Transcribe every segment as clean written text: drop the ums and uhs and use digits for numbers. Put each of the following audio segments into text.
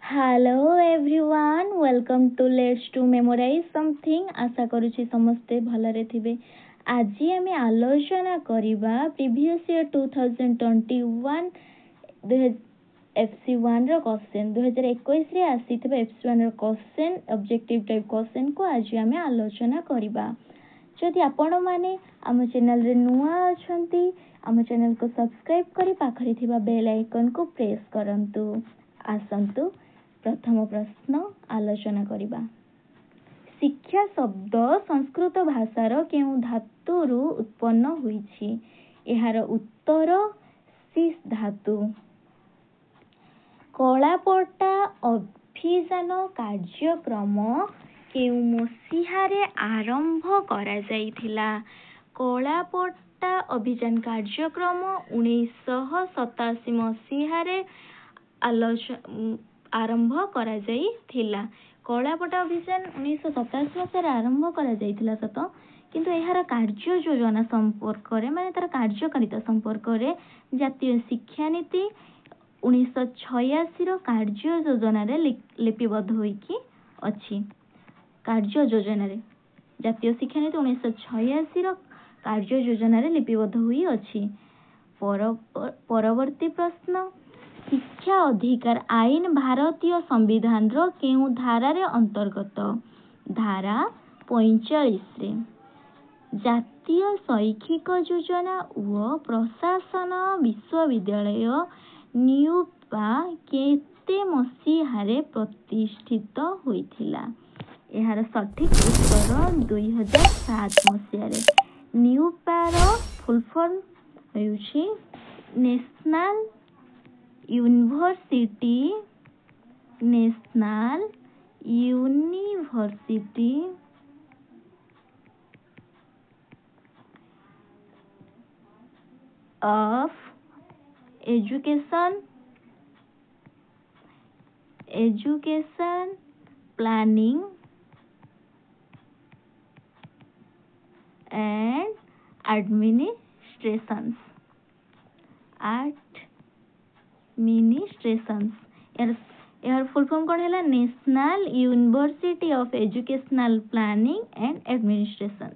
Hello everyone, welcome to Let's to Memorize Something. आशा करुछि समस्ते भलरे थिबे। आजि आमे आलोचना करिबा प्रीवियस ईयर 2021 FC1 रो क्वेश्चन 2021 रे आसीथिबा FC1 रो क्वेश्चन ऑब्जेक्टिव टाइप क्वेश्चन को आजि आमे आलोचना करिबा। जदि आपण माने आम चैनल रे नुआ अछंती आम चैनल को सब्सक्राइब करी पाखरे थिबा बेल आइकन को प्रेस करंतु। आसंतु प्रथम प्रश्न आलोचना करिबा। शिक्षा शब्द संस्कृत भाषार केउ धातुरु उत्पन्न होईछि? एहार उत्तर सिस धातु। कलापट्टा अभियान कार्यक्रम केउ मसीहारे आरंभ करा जाइथिला? कलापट्टा अभियान कार्यक्रम 1987 मसीहारे आरंभ करा जाइथिला। कलापट्टा अभियान 1987 मसीहारे आरंभ करा जाइथिला सत, किंतु एहार कार्य योजना संपर्क रे माने तार कार्यकारिता संपर्क रे जातीय शिक्षा नीति 1986 रो कार्य योजना रे लिपिबद्ध होइकी अछि। कार्य योजना रे जातीय शिक्षा नीति 1986 रो कार्य योजना रे लिपिबद्ध होई अछि। परवर्ती प्रश्न, शिक्षा अधिकार आईन भारतीय संविधान रो केउ धारा रे अंतर्गत? धारा 45 रे। जातीय शैक्षिक योजना व प्रशासन विश्वविद्यालय नियुपा केते मसीहारे प्रतिष्ठित होइथिला? एहार सठिक उत्तर 2007 मसीहारे। नियुपार फुल फॉर्म हेउछि national university of education planning and administrations यार फुल फॉर्म कोन हैला? National university of educational planning and administration.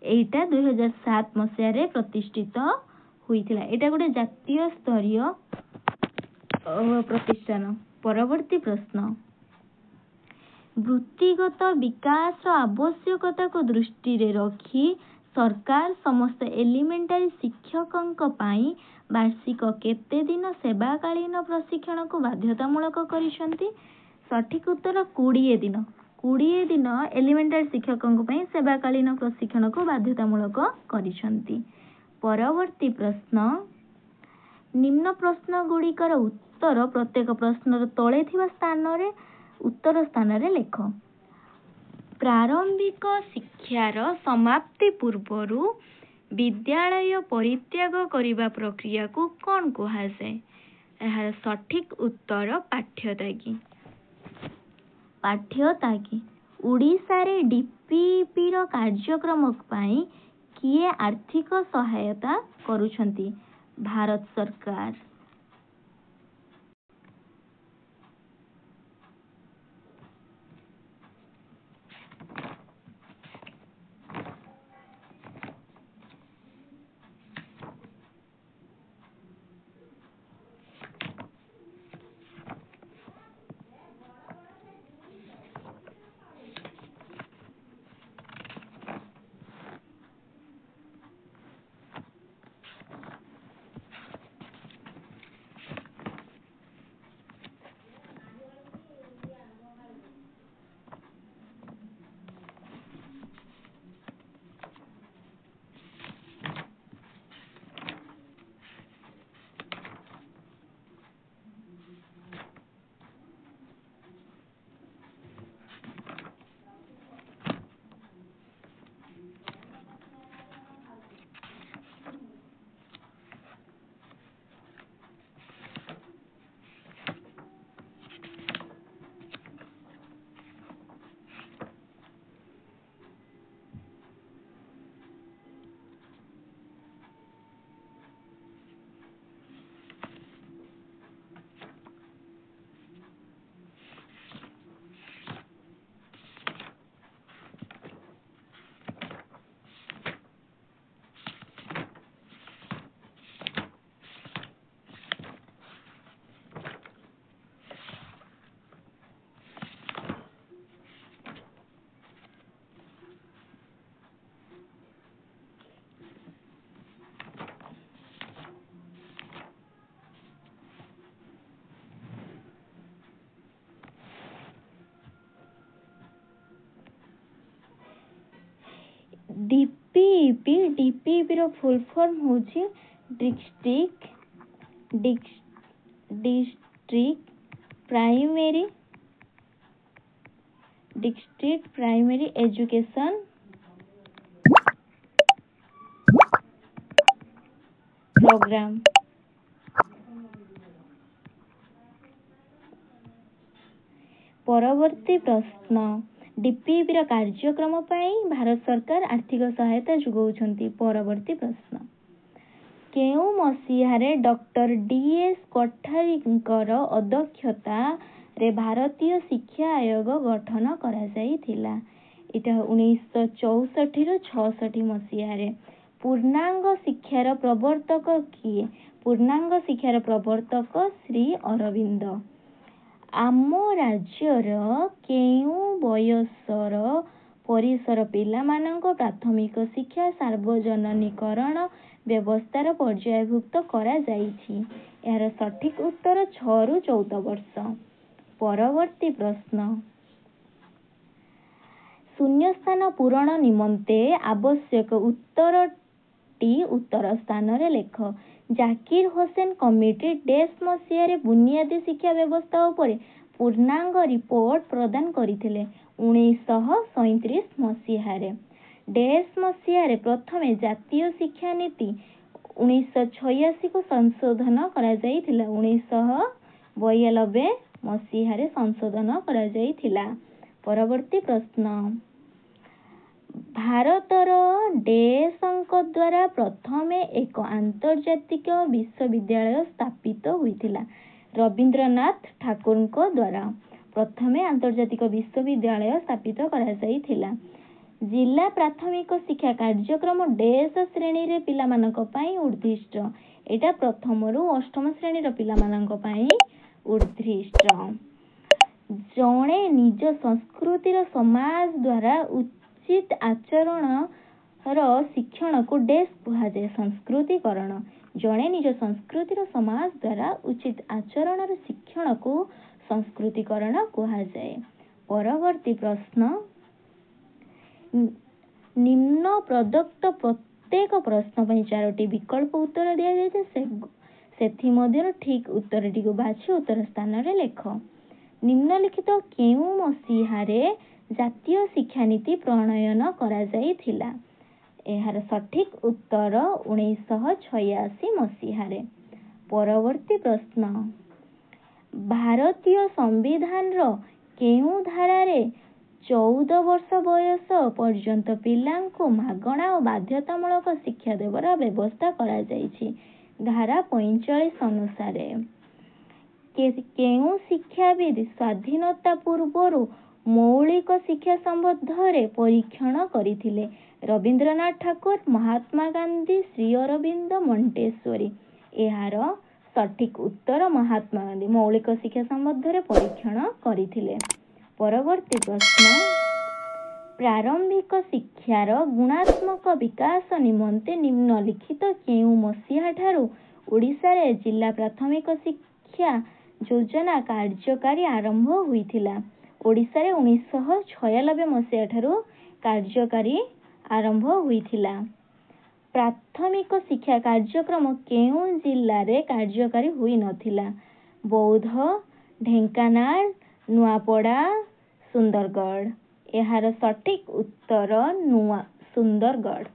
एटा 2007 मसीहारे प्रतिष्ठित होइथिला। एटा गोटे जातीय स्तरीय प्रतिष्ठान। परवर्ती प्रश्न, वृत्तिगत विकास आवश्यकता को दृष्टि रे रखी सरकार समस्त एलिमेंटरी शिक्षकंक पाई वार्षिक केते दिन सेवाकालीन प्रशिक्षण को बाध्यतामूलक करिसंती? सठिक उत्तर 20 दिन। 20 दिन एलिमेंटरी शिक्षकंक पाई सेवाकालीन प्रशिक्षण को बाध्यतामूलक करिसंती। परवर्ती प्रश्न, निम्न प्रश्न गुड़िकर उत्तर प्रत्येक प्रश्नर तळे थिबा स्थान रे उत्तर स्थान रे लेख। प्रारंभिक शिक्षार समाप्ति पूर्वरु विद्यालय परित्याग करिबा प्रक्रिया को कोन कुहा जाय? एहार सठिक उत्तर पाठ्यताकी। ओडिसा रे डीपीपी रो कार्यक्रम पाई किए आर्थिक सहायता करूछंती? भारत सरकार। डीपीपी रो फुल फॉर्म होची डिस्ट्रिक्ट प्राइमरी एजुकेशन प्रोग्राम। परवर्ती प्रश्न, डीपीपी रो कार्यक्रम पई भारत सरकार आर्थिक सहायता जुगौछंती। परवर्ती प्रश्न, केउ मसीहारे डॉक्टर डीएस कोठारीकर अध्यक्षता रे भारतीय शिक्षा आयोग गठन करा जाइथिला। इटा 1964 रो 66 मसीहारे। पूर्णांग शिक्षार प्रवर्तक किए? पूर्णांग शिक्षार प्रवर्तक श्री अरविंद। आम राज्यर केउ बयसर परिसर पिलामानंक प्राथमिक शिक्षा सार्वजनिकरण व्यवस्थार पर्यायभुक्त करा जाइछि। यार सठिक उत्तर 6 रु 14 वर्ष। परवर्ती प्रश्न, शून्यस्थान पूरण निमंते आवश्यक उत्तरटी उत्तर स्थान रे लेख। जाकिर होसेन कमिटी डैश मसीहारे बुनियादी शिक्षा व्यवस्था उपरे पूर्णांग रिपोर्ट प्रदान करिथिले? 1937 मसीहारे। डैश मसीहारे प्रथमे जातीय शिक्षा नीति 1986 को संशोधन करा जाइथिला? 1992 मसीहारे संशोधन करा जाइथिला। परवर्ती प्रश्न, भारतर डैशଙ୍କ द्वारा प्रथमे एक आंतर्जातिक विश्वविद्यालय स्थापित होइथिला? रविंद्रनाथ ठाकुरଙ୍କ द्वारा प्रथमे आंतर्जातिक विश्वविद्यालय स्थापित करा जाइथिला। जिला प्राथमिक शिक्षा कार्यक्रम डैश श्रेणी रे पिलामानक पई उद्दिष्ट? एटा प्रथम रु अष्टम श्रेणी रो पिलामानक पई उद्दिष्ट। जणे निज संस्कृतिर समाज द्वारा उचित आचरण रो शिक्षण को डैश कुहा जाय? संस्कृतिकरण। जणे निज संस्कृतिर समाज द्वारा उचित आचरण रो शिक्षण को संस्कृतिकरण कुहा जाय। परवर्ती प्रश्न, निम्न प्रदत्त प्रत्येक प्रश्न पई 4टी विकल्प उत्तर दिया जायते। सेथि मध्यरु ठीक उत्तरटी को बाछि उत्तर स्थान रे लेख। निम्नलिखित केउ मसीहारे जातीय शिक्षा नीति प्रणयन करा जाइथिला? एहार सठिक उत्तर 1986 मसीहारे। परवर्ती प्रश्न, भारतीय संविधान रो केउ धारा रे 14 वर्ष बयस पर्यंत पिलांको मागणा और बाध्यतामूलक शिक्षा देवर व्यवस्था करा जाइछि? धारा 45 अनुसार। केउ शिक्षाविद स्वाधीनता पूर्वरु मौलिक शिक्षा संबंधरे परीक्षण करिथिले? रविंद्रनाथ ठाकुर, महात्मा गांधी, श्री अरविंद, मोंटेसोरी। एहार सठिक उत्तर महात्मा गांधी मौलिक शिक्षा संबंधरे परीक्षण करिथिले। परवर्ती प्रश्न, प्रारंभिक शिक्षार गुणात्मक विकास निमंते निम्नलिखित केउ मसीहा ठारू ओडिशा रे जिला प्राथमिक शिक्षा योजना कार्यकारी आरंभ होइथिला? ओडिशा रे 1996 मसीहा ठारू कार्यकारी आरंभ होइथिला। प्राथमिक शिक्षा कार्यक्रम केउ जिल्ला रे कार्यकारी होई नथिला? बौद्ध, ढेंकानाल, नुआपड़ा, सुंदरगढ़। एहार सठिक उत्तर सुंदरगढ़।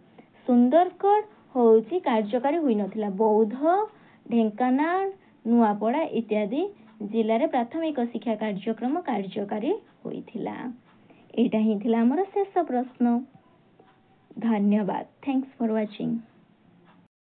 सुंदरगढ़ होउची कार्यकारी होई नथिला। बौद्ध, ढेंकानाल, नुआपड़ा इत्यादि जिल्ला रे प्राथमिक शिक्षा कार्यक्रम कार्यकारी होइथिला। एटा ही थिला हमर शेष प्रश्न। धन्यवाद। Thanks for watching.